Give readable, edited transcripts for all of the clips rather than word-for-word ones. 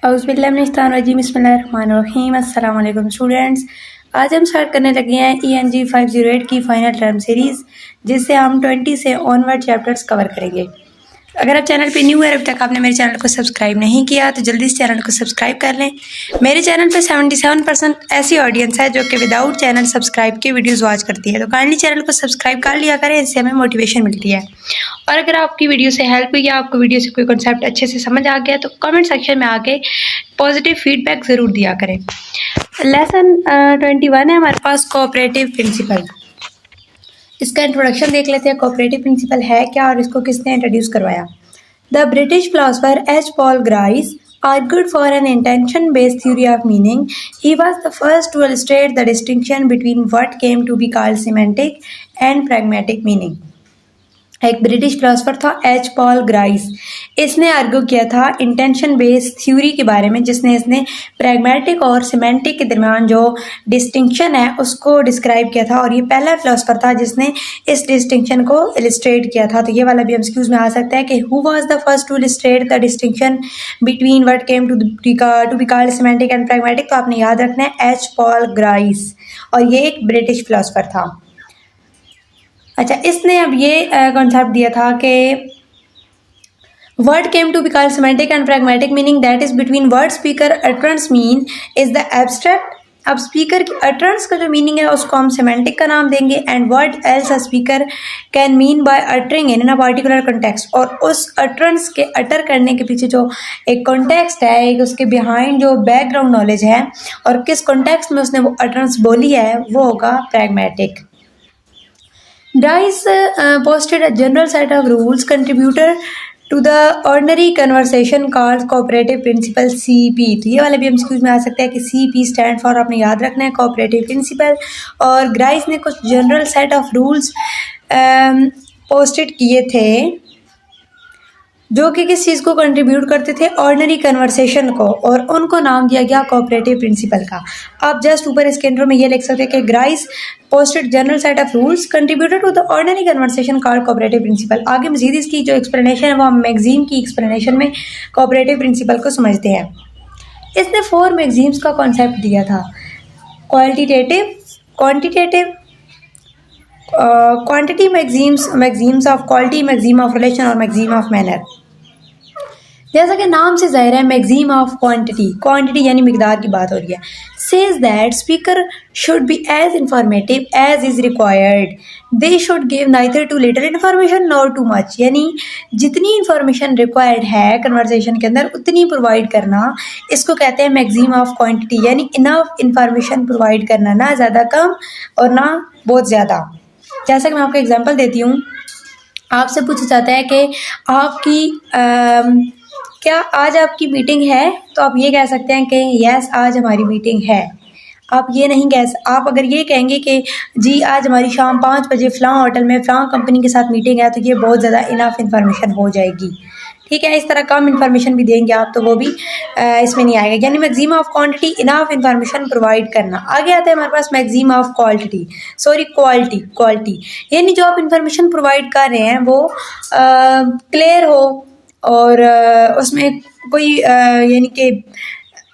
औज़ुबिल्लाहिमिनश्शैतानिर्रजीम बिस्मिल्लाहिर्रहमानिर्रहीम। अस्सलाम वालेकुम स्टूडेंट्स। आज हम स्टार्ट करने लगे हैं ENG 508 की फाइनल टर्म सीरीज़, जिससे हम 20 से ऑनवर्ड चैप्टर्स कवर करेंगे। अगर आप चैनल पे न्यू है, अभी तक आपने मेरे चैनल को सब्सक्राइब नहीं किया तो जल्दी से चैनल को सब्सक्राइब कर लें। मेरे चैनल पे 77% ऐसी ऑडियंस है जो कि विदाउट चैनल सब्सक्राइब के वीडियोस वॉच करती है, तो काइंडली चैनल को सब्सक्राइब कर लिया करें, इससे हमें मोटिवेशन मिलती है। और अगर आपकी वीडियो से हेल्प हुई या आपको वीडियो से कोई कॉन्सेप्ट अच्छे से समझ आ गया तो कमेंट सेक्शन में आके पॉजिटिव फीडबैक ज़रूर दिया करें। लेसन 21 है हमारे पास, कोऑपरेटिव प्रिंसिपल। इसका इंट्रोडक्शन देख लेते हैं। कोऑपरेटिव प्रिंसिपल है क्या और इसको किसने इंट्रोड्यूस करवाया। The British philosopher H. Paul Grice argued for an intention-based theory of meaning. He was the first to illustrate the distinction between what came to be called semantic and pragmatic meaning. एक British philosopher था H. Paul Grice। इसने argue किया था intention based theory के बारे में, जिसने इसने प्रैग्मेटिक और सिमेंटिक के दरमियान जो डिस्टिंक्शन है उसको डिस्क्राइब किया था, और ये पहला फिलोसफर था जिसने इस डिस्टिंक्शन को इलिस्ट्रेट किया था। तो ये वाला भी एमसीक्यूज में आ सकता है कि who was the first to illustrate the distinction between what came to be called semantic and pragmatic. तो आपने याद रखना है H. Paul Grice, और ये एक ब्रिटिश फिलोसफर था। अच्छा, इसने अब ये कॉन्सेप्ट दिया था कि word came to be called semantic and pragmatic meaning that is between word speaker utterance mean is the abstract. अब स्पीकर की अटरेंस का जो मीनिंग है उसको हम सिमेंटिक का नाम देंगे, and word else a speaker can mean by uttering in a particular context. और उस अटरेंस के अटर करने के पीछे जो एक कॉन्टेक्स्ट है, एक उसके बिहाइंड जो बैकग्राउंड नॉलेज है और किस कॉन्टेक्स्ट में उसने वो अटरेंस बोली है, वो होगा pragmatic. Grice posted a general set of rules contributor to the ordinary conversation called cooperative principle CP। तो ये वाले भी एमसीक्यूज में आ सकता है कि CP स्टैंड फॉर, आपने याद रखना है, कोऑपरेटिव प्रिंसिपल। और ग्राइस ने कुछ general set of rules posted किए थे जो कि किस चीज़ को कंट्रीब्यूट करते थे, ऑर्डिनरी कन्वर्सेशन को, और उनको नाम दिया गया कोऑपरेटिव प्रिंसिपल का। आप जस्ट ऊपर इसके इंट्रो में ये लिख सकते हैं कि Grice posted general set of rules contributed to the ordinary conversation called cooperative principle. आगे मजीद इसकी जो एक्सप्लेनेशन है वो हम मैगजीम की एक्सप्लेनेशन में कोऑपरेटिव प्रिंसिपल को समझते हैं। इसने 4 मैगजीम्स का कॉन्सेप्ट दिया था, qualitative, quantitative, quantity maxims, maxims of quality, maxim of relation और मैगजीम ऑफ मैनर। जैसा कि नाम से जाहिर है, मैगजीम ऑफ क्वांटिटी, क्वांटिटी यानी मिकदार की बात हो रही है। Says that speaker should be as informative as is required, they should give neither too little information nor too much. यानी जितनी इन्फॉर्मेशन रिक्वायर्ड है कन्वर्सेशन के अंदर उतनी प्रोवाइड करना, इसको कहते हैं मैगजीम ऑफ क्वांटिटी। यानी इनफ इंफॉर्मेशन प्रोवाइड करना, ना ज़्यादा कम और ना बहुत ज़्यादा। जैसा कि मैं आपको एग्जांपल देती हूँ, आपसे पूछा जाता है कि आपकी क्या आज आपकी मीटिंग है, तो आप ये कह सकते हैं कि यस आज हमारी मीटिंग है। आप ये नहीं आप अगर ये कहेंगे कि जी आज हमारी शाम 5 बजे फ़लाँ होटल में फ़लाँ कंपनी के साथ मीटिंग है, तो ये बहुत ज़्यादा इनफ इंफॉर्मेशन हो जाएगी। ठीक है, इस तरह कम इन्फॉर्मेशन भी देंगे आप तो वो भी इसमें नहीं आएगा। यानी maxim of quantity, enough information provide करना। आगे आता है हमारे पास मैगजीम ऑफ क्वालिटी, यानी जो आप इन्फॉर्मेशन प्रोवाइड कर रहे हैं वो क्लियर हो और उसमें कोई यानी कि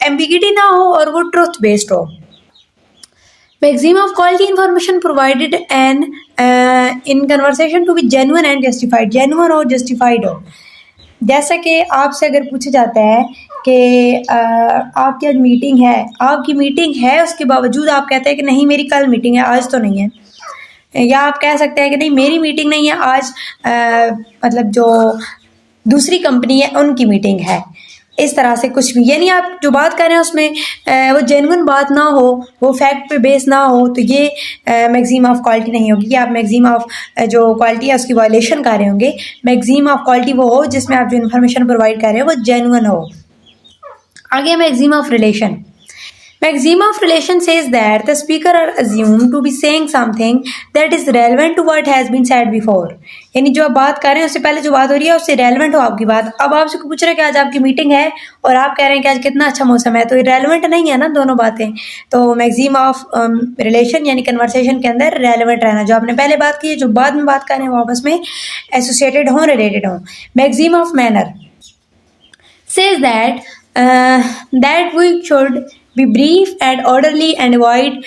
एम्बिगिटी ना हो और वो ट्रुथ बेस्ड हो। Maxim of quality information provided and in conversation to be genuine and justified, genuine और जस्टिफाइड हो। जैसा कि आपसे अगर पूछा जाता है कि आपकी आज मीटिंग है, आपकी मीटिंग है, उसके बावजूद आप कहते हैं कि नहीं मेरी कल मीटिंग है, आज तो नहीं है। या आप कह सकते हैं कि नहीं मेरी मीटिंग नहीं है आज, मतलब जो दूसरी कंपनी है उनकी मीटिंग है। इस तरह से कुछ भी, यानी आप जो बात कर रहे हैं उसमें वो जेन्युइन बात ना हो, वो फैक्ट पे बेस ना हो, तो ये मैगजीम ऑफ क्वालिटी नहीं होगी। आप मैगजीम ऑफ जो क्वालिटी है उसकी वायलेशन कर रहे होंगे। मैगजीम ऑफ क्वालिटी वो हो जिसमें आप जो इन्फॉर्मेशन प्रोवाइड कर रहे हैं वो जेन्युइन हो। आगे maxim of relation. Maxim of relation says that the speaker are assumed to be saying something that is relevant to what has been said before। यानी जो आप बात कर रहे हैं उससे पहले जो बात हो रही है उससे रेलेवेंट हो आपकी बात। अब आपसे पूछ रहे हैं कि आज आपकी मीटिंग है और आप कह रहे हैं कि आज कितना अच्छा मौसम है, तो ये रेलेवेंट नहीं है ना दोनों बातें। तो मैगजीम ऑफ रिलेशन यानी कन्वर्सेशन के अंदर रेलेवेंट रहना, जो आपने पहले बात की है जो बाद में बात कर रहे हैं वो आपस में एसोसिएटेड हों, रिलेटेड हों। Maxim of manner says that that we should be brief and orderly and avoid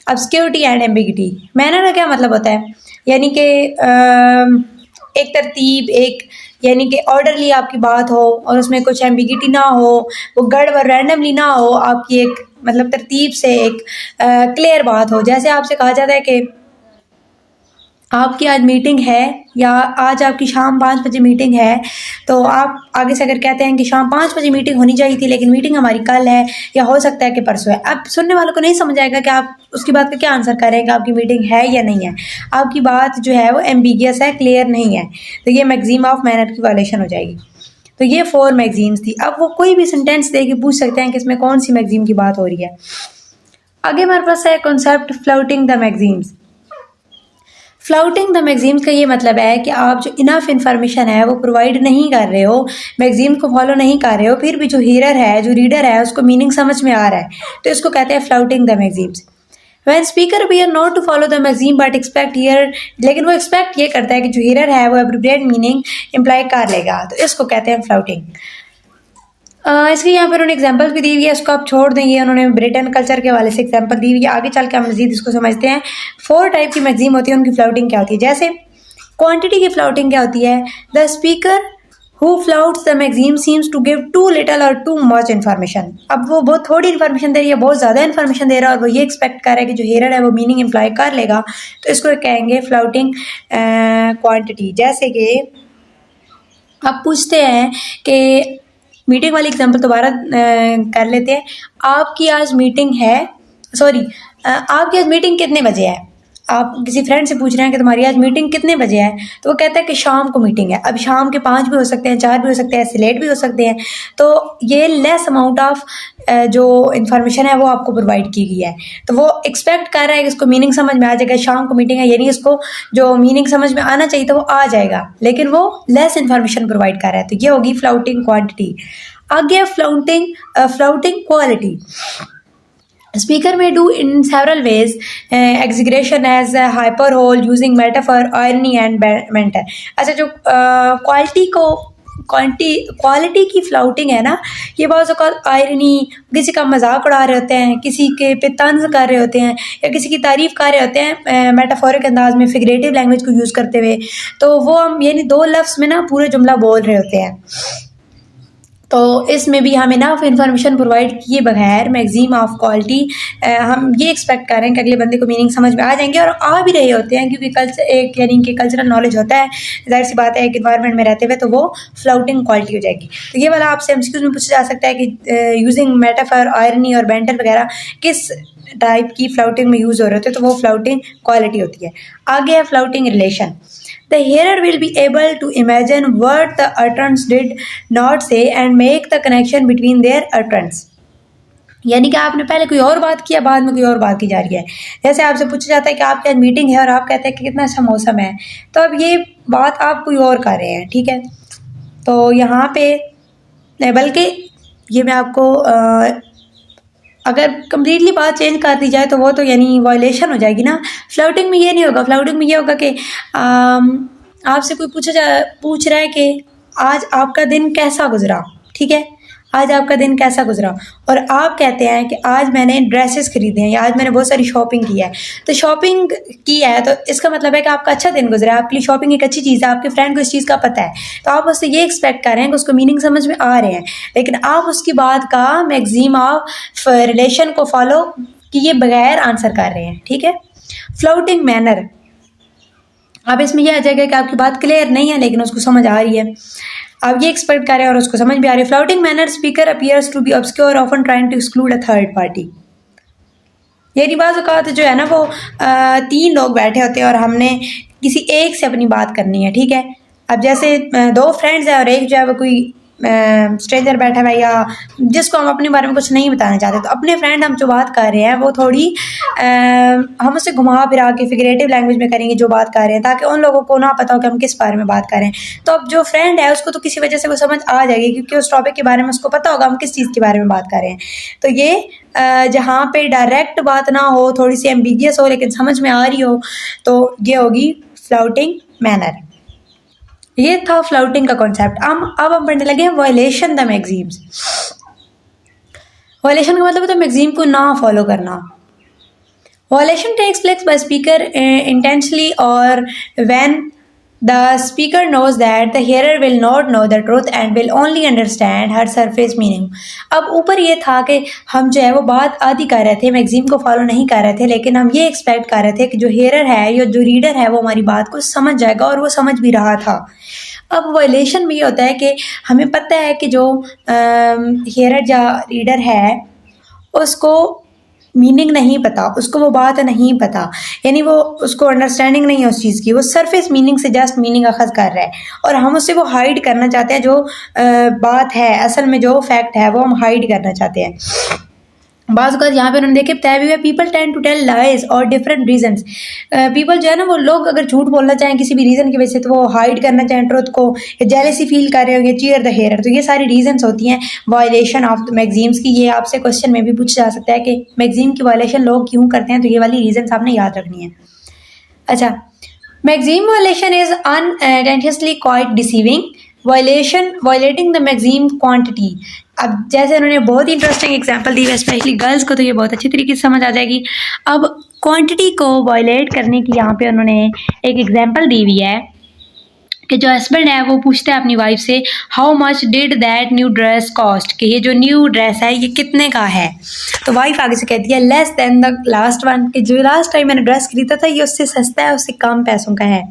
obscurity and ambiguity. Manner का क्या मतलब होता है, यानी कि एक तरतीब, एक यानी कि ऑर्डरली आपकी बात हो और उसमें कुछ एम्बिगिटी ना हो, वो गड़बड़ रैंडमली ना हो, आपकी एक मतलब तरतीब से एक क्लियर बात हो। जैसे आपसे कहा जाता है कि आपकी आज मीटिंग है या आज आपकी शाम 5 बजे मीटिंग है, तो आप आगे से अगर कहते हैं कि शाम 5 बजे मीटिंग होनी चाहिए थी लेकिन मीटिंग हमारी कल है या हो सकता है कि परसों है, अब सुनने वालों को नहीं समझ आएगा कि आप उसकी बात का क्या आंसर कर रहे हैं कि आपकी मीटिंग है या नहीं है। आपकी बात जो है वो एम्बिगियस है, क्लियर नहीं है, तो ये मैक्सिम ऑफ मैनर की वायलेशन हो जाएगी। तो ये 4 मैगजीम्स थी। अब वो कोई भी सेंटेंस दे के पूछ सकते हैं कि इसमें कौन सी मैगजीम की बात हो रही है। आगे हमारे पास है concept flouting the maxims. Flouting the maxims का ये मतलब है कि आप जो इनफ इंफॉर्मेशन है वो प्रोवाइड नहीं कर रहे हो, मैगजीम को फॉलो नहीं कर रहे हो, फिर भी जो हीरर है, जो रीडर है, उसको मीनिंग समझ में आ रहा है, तो इसको कहते हैं flouting the maxims. When speaker appear not to follow the magazine but expect hearer, लेकिन वो एक्सपेक्ट ये करता है कि जो हीरर है वो एप्रोप्रिएट मीनिंग इम्प्लाई कर लेगा, तो इसको कहते हैं फ्लाउटिंग। इसके यहाँ पर उन्होंने एग्जाम्पल भी दी हुई है, इसको आप छोड़ दें, ये उन्होंने ब्रिटेन कल्चर के हवाले से एग्जाम्पल दी हुई है। आगे चल के हम मजीद इसको समझते हैं। 4 टाइप की मैगजीम होती है, उनकी फ्लाउटिंग क्या होती है। जैसे क्वांटिटी की फ्लाउटिंग क्या होती है, the speaker who flouts the maxim seems to give too little और टू मच इन्फॉर्मेशन। अब वो बहुत थोड़ी इन्फॉर्मेशन दे रही है, बहुत ज़्यादा इन्फॉर्मेशन दे रहा है और वो ये एक्सपेक्ट कर रहा है कि जो हेरर है वो मीनिंग इम्प्लाई कर लेगा, तो इसको कहेंगे फ्लाउटिंग क्वांटिटी। जैसे कि आप पूछते हैं कि मीटिंग वाली एग्जांपल दोबारा कर लेते हैं। आपकी आज मीटिंग है, सॉरी, आपकी आज मीटिंग कितने बजे है। आप किसी फ्रेंड से पूछ रहे हैं कि तुम्हारी आज मीटिंग कितने बजे है, तो वो कहता है कि शाम को मीटिंग है। अब शाम के 5 भी हो सकते हैं, 4 भी हो सकते हैं, ऐसे लेट भी हो सकते हैं, तो ये लेस अमाउंट ऑफ जो इन्फॉर्मेशन है वो आपको प्रोवाइड की गई है, तो वो एक्सपेक्ट कर रहा है कि इसको मीनिंग समझ में आ जाएगा। शाम को मीटिंग है यानी इसको जो मीनिंग समझ में आना चाहिए तो वो आ जाएगा, लेकिन वो लेस इन्फॉर्मेशन प्रोवाइड कर रहा है, तो ये होगी फ्लाउटिंग क्वांटिटी। आगे flouting quality. Speaker may do in several ways, exaggeration as hyperbole, using metaphor, irony and banter। अच्छा, जो क्वालिटी की फ्लाउटिंग है ना, ये बहुत आयरनी, किसी का मजाक उड़ा रहे होते हैं, किसी के पे तंज कर रहे होते हैं या किसी की तारीफ कर रहे होते हैं मेटाफोरिक अंदाज में, फिगरेटिव लैंग्वेज को यूज़ करते हुए, तो वो हम यानी 2 लफ्ज़ में ना पूरे जुमला बोल रहे होते हैं। तो इसमें भी हम इनफ इंफॉर्मेशन प्रोवाइड किए बगैर मैगजीम ऑफ क्वालिटी हम ये एक्सपेक्ट कर रहे हैं कि अगले बंदे को मीनिंग समझ में आ जाएंगे, और आ भी रहे होते हैं, क्योंकि कल्चर एक यानी कि कल्चरल नॉलेज होता है, जाहिर सी बात है एक इन्वायरमेंट में रहते हुए, तो वो फ्लाउटिंग क्वालिटी हो जाएगी। तो ये वाला आपसे एमसीक्यूज में पूछा जा सकता है कि यूजिंग मेटाफर, आयरनी और बैंटर वगैरह किस टाइप की फ्लाउटिंग में यूज़ हो रहे होते हैं, तो वो फ्लाउटिंग क्वालिटी होती है। आगे है flouting relation. The hearer will be able to imagine what the utterance did not say and make the connection between their utterance। यानी कि आपने पहले कोई और बात किया, बाद में कोई और बात की जा रही है। जैसे आपसे पूछा जाता है कि आपकी आज मीटिंग है और आप कहते हैं कि कितना अच्छा मौसम है, तो अब ये बात आप कोई और कर रहे हैं, ठीक है। तो यहाँ पे बल्कि ये मैं आपको अगर कम्प्लीटली बात चेंज कर दी जाए तो वो तो यानी वायलेशन हो जाएगी ना। फ्लाउटिंग में ये नहीं होगा, फ्लाउटिंग में ये होगा कि आपसे कोई पूछ रहा है कि आज आपका दिन कैसा गुजरा, ठीक है, आज आपका दिन कैसा गुजरा, और आप कहते हैं कि आज मैंने ड्रेसेस खरीदे हैं या आज मैंने बहुत सारी शॉपिंग की है। तो शॉपिंग की है तो इसका मतलब है कि आपका अच्छा दिन गुजरा है, आपके लिए शॉपिंग एक अच्छी चीज़ है, आपके फ्रेंड को इस चीज़ का पता है, तो आप उससे ये एक्सपेक्ट कर रहे हैं कि उसको मीनिंग समझ में आ रहे हैं, लेकिन आप उसकी बात का मैगजीम ऑफ रिलेशन को फॉलो किए बगैर आंसर कर रहे हैं, ठीक है। Flouting manner. अब इसमें यह आ जाएगा कि आपकी बात क्लियर नहीं है लेकिन उसको समझ आ रही है, आप ये एक्सपेक्ट कर रहे हैं और उसको समझ भी आ रही है। Flouting manner, speaker appears to be obscure, often trying to exclude a third party. यानी बाज़ औक़ात जो है ना वो 3 लोग बैठे होते हैं और हमने किसी एक से अपनी बात करनी है, ठीक है। अब जैसे 2 फ्रेंड्स हैं और एक जो है वो कोई स्ट्रेंजर बैठा हुआ है या जिसको हम अपने बारे में कुछ नहीं बताना चाहते, तो अपने फ्रेंड हम जो बात कर रहे हैं वो थोड़ी हम उसे घुमा फिरा के फिगरेटिव लैंग्वेज में करेंगे जो बात कर रहे हैं, ताकि उन लोगों को ना पता हो कि हम किस बारे में बात कर रहे हैं। तो अब जो फ्रेंड है उसको तो किसी वजह से वो समझ आ जाएगी, क्योंकि उस टॉपिक के बारे में उसको पता होगा हम किस चीज़ के बारे में बात कर रहे हैं। तो ये जहाँ पे डायरेक्ट बात ना हो, थोड़ी सी एम्बिगियस हो लेकिन समझ में आ रही हो, तो ये होगी फ्लाउटिंग मैनर। ये था फ्लाउटिंग का कॉन्सेप्ट। अब हम पढ़ने लगे हैं वायलेशन द मैगजीम्स। वायलेशन का मतलब होता है मैगजीम को ना फॉलो करना। Violation takes place by speaker intentionally or when the speaker knows that the hearer will not know the truth and will only understand her surface meaning। अब ऊपर ये था कि हम जो है वो बात आधी कर रहे थे, मैगजीम को फॉलो नहीं कर रहे थे, लेकिन हम ये एक्सपेक्ट कर रहे थे कि जो हेयर है या जो रीडर है वो हमारी बात को समझ जाएगा, और वो समझ भी रहा था। अब वायलेशन में ये होता है कि हमें पता है कि जो हेयर या रीडर है उसको मीनिंग नहीं पता, उसको वो बात नहीं पता, यानी वो उसको अंडरस्टैंडिंग नहीं है उस चीज़ की, वो सरफेस मीनिंग से जस्ट मीनिंग अखज़ कर रहा है, और हम उससे वो हाइड करना चाहते हैं। जो बात है असल में जो फैक्ट है वो हम हाइड करना चाहते हैं। बाज़ अवक़ात यहाँ पे उन्होंने देखे बताया भी है, people tend to tell lies और डिफरेंट रीजंस। पीपल जो है ना वो लोग अगर झूठ बोलना चाहें किसी भी रीज़न की वजह से, तो वो हाइड करना चाहें ट्रुथ को, या जेलसी फील कर रहे हो, या चीयर द हेयर, तो ये सारी रीजंस होती हैं वायलेशन ऑफ मैगजीम्स की। ये आपसे क्वेश्चन में भी पूछा जा सकता है कि मैगजीम की वायलेशन लोग क्यों करते हैं, तो ये वाली रीजंस आपने याद रखनी है। अच्छा, maxim violation is unintentionally quite deceiving, violating the maxim quantity. अब जैसे उन्होंने बहुत ही इंटरेस्टिंग एग्जांपल दी है, स्पेशली गर्ल्स को तो ये बहुत अच्छी तरीके से समझ आ जाएगी। अब क्वांटिटी को वायलेट करने की यहाँ पे उन्होंने एक एग्जांपल दी हुई है कि जो हस्बैंड है वो पूछता है अपनी वाइफ से, how much did that new dress cost, कि ये जो न्यू ड्रेस है ये कितने का है। तो वाइफ आगे से कहती है, less than the last one, कि जो लास्ट टाइम मैंने ड्रेस खरीदा था ये उससे सस्ता है, उससे कम पैसों का है।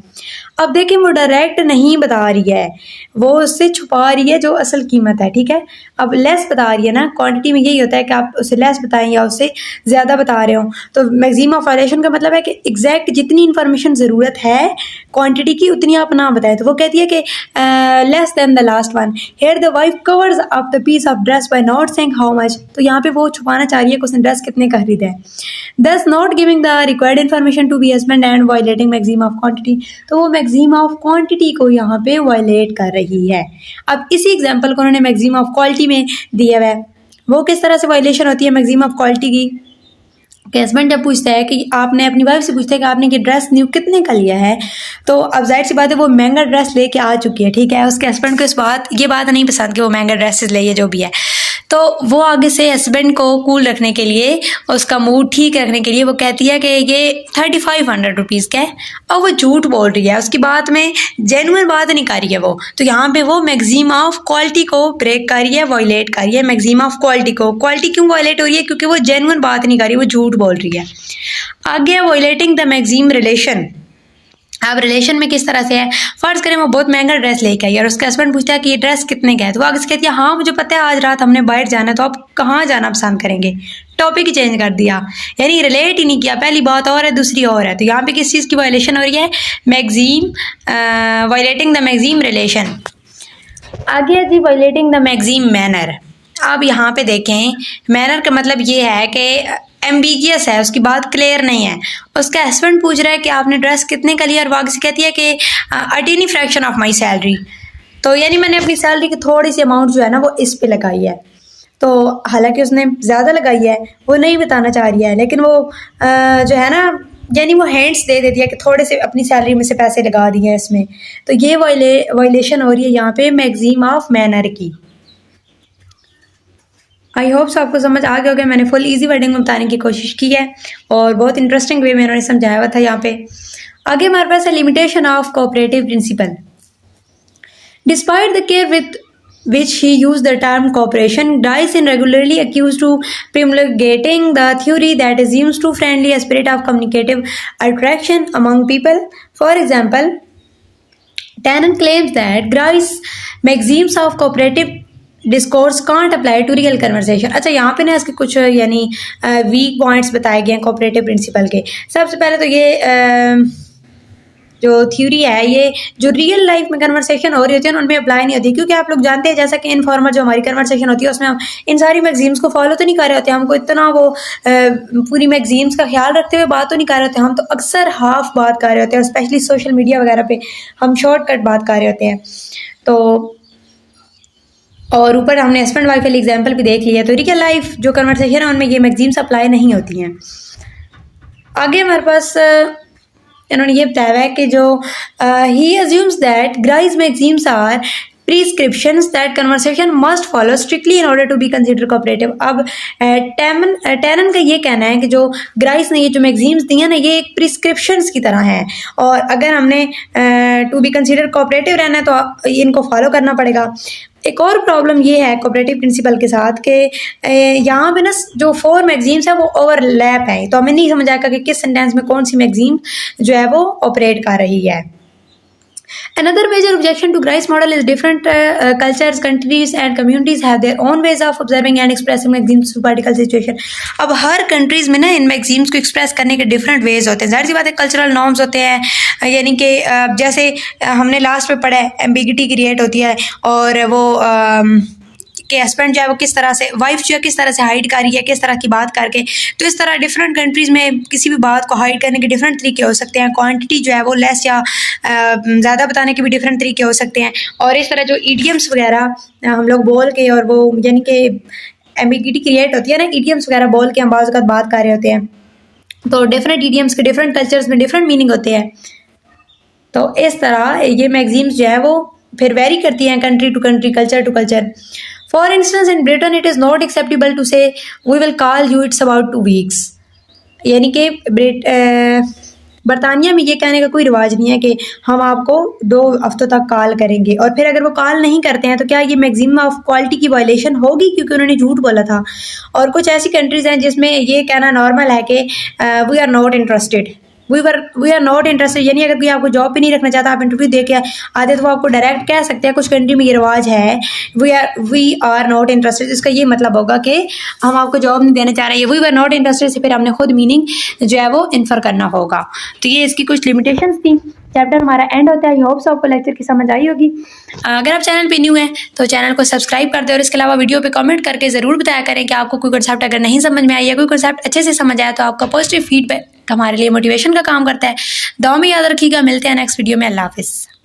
अब देखिए वो डायरेक्ट नहीं बता रही है, वो उससे छुपा रही है जो असल कीमत है, ठीक है। अब लेस बता रही है ना, क्वांटिटी में यही होता है कि आप उसे लेस बताएं या उससे ज़्यादा बता रहे हो। तो मैगजीम ऑफ वायलेशन का मतलब है कि एग्जैक्ट जितनी इन्फॉर्मेशन ज़रूरत है क्वांटिटी की उतनी आप ना बताएं। तो वो कहती है कि less than the last one. Here the wife covers up the piece of dress by not saying how much, तो यहाँ पे वो छुपाना चाह रही है कि उसने ड्रेस कितने का खरीदा है। Thus not giving the required information to be husband and violating maxim of quantity, तो वो मैगजीम ऑफ क्वांटिटी को यहाँ पे वायलेट कर रही है। अब इसी एग्जांपल को उन्होंने मैगजीम ऑफ क्वालिटी में दिया हुआ है। वो किस तरह से वायलेशन होती है मैगजीम ऑफ क्वालिटी की, हस्बैंड जब पूछता है कि आपने अपनी वाइफ से पूछता है कि आपने ये ड्रेस न्यू कितने का लिया है, तो अब जाहिर सी बात है वो महंगा ड्रेस लेके आ चुकी है, ठीक है। उसके हस्बैंड को ये बात नहीं पसंद कि वो महंगा ड्रेसेस ले, जो भी है। तो वो आगे से हस्बैंड को कूल रखने के लिए, उसका मूड ठीक रखने के लिए वो कहती है कि ये 3500 रुपीज़ का है, और वो झूठ बोल रही है, उसकी बात में जेन्युइन बात नहीं कर रही है वो। तो यहाँ पे वो मैगजीम ऑफ क्वालिटी को ब्रेक कर रही है, वायलेट कर रही है मैगजीम ऑफ क्वालिटी को। क्वालिटी क्यों वायलेट हो रही है? क्योंकि वो जेन्युइन बात नहीं कर रही, वो झूठ बोल रही है। आगे है वायलेटिंग द मैगजीम रिलेशन। अब रिलेशन में किस तरह से है, फर्ज करें वो बहुत महंगा ड्रेस लेके आई और उसका हस्बैंड पूछता है कि ये ड्रेस कितने का है, तो वो आगे से कहती है, हाँ मुझे पता है आज रात हमने बाहर जाना है, तो आप कहाँ जाना पसंद करेंगे। टॉपिक ही चेंज कर दिया, यानी रिलेट ही नहीं किया, पहली बात और है दूसरी और है। तो यहाँ पे किस चीज़ की वायलेशन हो रही है, मैगजीम, वायलेटिंग द मैगजीम रिलेशन। आगे है जी वायलेटिंग द मैगजीम मैनर। अब यहाँ पे देखें, मैनर का मतलब ये है कि एम्बिगियस है, उसकी बात क्लियर नहीं है। उसका हस्बैंड पूछ रहा है कि आपने ड्रेस कितने का लिया, और वो आगे से कहती है कि a tiny fraction of my salary, तो यानी मैंने अपनी सैलरी की थोड़ी सी अमाउंट जो है ना वो इस पे लगाई है। तो हालांकि उसने ज़्यादा लगाई है, वो नहीं बताना चाह रही है, लेकिन वो जो है ना, यानी वो हैंड्स दे देती है कि थोड़े से अपनी सैलरी में से पैसे लगा दिए हैं इसमें। तो ये वायलेशन हो रही है यहाँ पे मैगजीम ऑफ मैनर की। आई होप आपको समझ आ गया होगा। मैंने फुल इजी वर्डिंग में बताने की कोशिश की है और बहुत इंटरेस्टिंग वे में उन्होंने समझाया हुआ था यहाँ पे। आगे हमारे पास है limitation of cooperative principal. Despite the care with which he used the term cooperation, Dyson regularly accused to promulgating the theory that assumes too friendly a spirit of communicative attraction among people. For example, Tannen claims that Grice's maxims of cooperative discourse can't apply to real conversation. अच्छा, यहाँ पे ना इसके कुछ यानी week points बताए गए हैं कोऑपरेटिव प्रिंसिपल के। सबसे पहले तो ये जो थ्योरी है, ये जो रियल लाइफ में कन्वर्सेशन हो रही होती है उनमें अप्लाई नहीं होती, क्योंकि आप लोग जानते हैं जैसा कि इनफॉर्मल जो हमारी कन्वर्सेशन होती है उसमें हम इन सारी मैगजीम्स को फॉलो तो नहीं कर रहे होते, हमको इतना वो पूरी मैगजीम्स का ख्याल रखते हुए बात तो नहीं कर रहे होते, हम तो अक्सर हाफ बात कर रहे होते हैं, स्पेशली सोशल मीडिया वगैरह पे हम शॉर्टकट बात कर रहे होते हैं। तो और ऊपर हमने हस्बैंड वाइफ वाली एग्जाम्पल भी देख लिया, तो रियल लाइफ जो कन्वर्सेशन है उनमें ये मैगजीम्स अप्लाई नहीं होती हैं। आगे हमारे पास इन्होंने ये बताया है कि जो he assumes that Grice's maxims are prescriptions that conversation must follow strictly in order to be considered cooperative। अब टैनन का ये कहना है कि जो ग्राइस ने ये जो मैगजीम्स दी हैं ना, ये एक प्रिस्क्रिप्शंस की तरह हैं, और अगर हमने टू बी कंसिडर कोऑपरेटिव रहना है तो इनको फॉलो करना पड़ेगा। एक और प्रॉब्लम ये है कोऑपरेटिव प्रिंसिपल के साथ कि यहाँ पे ना जो 4 मैगजीम्स है वो ओवरलैप है, तो हमें नहीं समझ आएगा कि किस सेंटेंस में कौन सी मैगजीम जो है वो ऑपरेट कर रही है। Another major objection to Grice model is different cultures, countries and communities have their own ways of observing and expressing maxims to particular situation। अब हर कंट्रीज में ना इन मैगजीम्स को एक्सप्रेस करने के डिफरेंट वेज होते हैं। जाहिर सी बात है कल्चरल नॉर्म्स होते हैं, यानी कि जैसे हमने लास्ट में पढ़ा है एम्बिगिटी क्रिएट होती है, और वो कि हस्बैंड जो है वो किस तरह से, वाइफ जो है किस तरह से हाइड कर रही है, किस तरह की बात करके। तो इस तरह डिफरेंट कंट्रीज़ में किसी भी बात को हाइड करने के डिफरेंट तरीके हो सकते हैं। क्वांटिटी जो है वो लेस या ज़्यादा बताने के भी डिफरेंट तरीके हो सकते हैं। और इस तरह जो ईडियम्स वगैरह हम लोग बोल के, और वो यानी कि एम्बिगिटी क्रिएट होती है ना, ईडियम्स वगैरह बोल के हम बाज़ वक़्त बात कर रहे होते हैं, तो डिफरेंट ईडियम्स के डिफरेंट कल्चर्स में डिफरेंट मीनिंग होते हैं। तो इस तरह ये मैगजीम्स जो है वो फिर वेरी करती हैं country to country, culture to culture. For instance, in Britain, it is not acceptable to say we will call you it's about 2 weeks। यानी कि बरतानिया में ये कहने का कोई रिवाज नहीं है कि हम आपको 2 हफ्तों तक कॉल करेंगे, और फिर अगर वो कॉल नहीं करते हैं तो क्या ये मैक्सिमम ऑफ क्वालिटी की वायलेशन होगी क्योंकि उन्होंने झूठ बोला था। और कुछ ऐसी कंट्रीज़ हैं जिसमें ये कहना नॉर्मल है कि we are not interested, we are not interested, यानी अगर कोई आपको जॉब पे नहीं रखना चाहता, आप इंटरव्यू दे के आते तो वो आपको डायरेक्ट कह सकते हैं। कुछ कंट्री में ये रिवाज है वी आर नॉट इंटरेस्टेड, इसका ये मतलब होगा कि हम आपको जॉब नहीं देना चाह रहे हैं। वी आर नॉट इंटरेस्टेड से फिर हमने खुद मीनिंग जो है वो इन्फर करना होगा। तो ये इसकी कुछ लिमिटेशंस थी। चैप्टर हमारा एंड होता है। आई होप आपको लेक्चर की समझ आई होगी। अगर आप चैनल पे न्यू हैं तो चैनल को सब्सक्राइब कर दें, और इसके अलावा वीडियो पे कमेंट करके ज़रूर बताया करें कि आपको कोई कंसेप्ट अगर नहीं समझ में आया या कोई कंसेप्ट अच्छे से समझ आया तो आपका पॉजिटिव फीडबैक हमारे लिए मोटिवेशन का काम करता है। दुआ में याद रखिएगा, मिलते हैं नेक्स्ट वीडियो में। अल्लाह हाफिज़।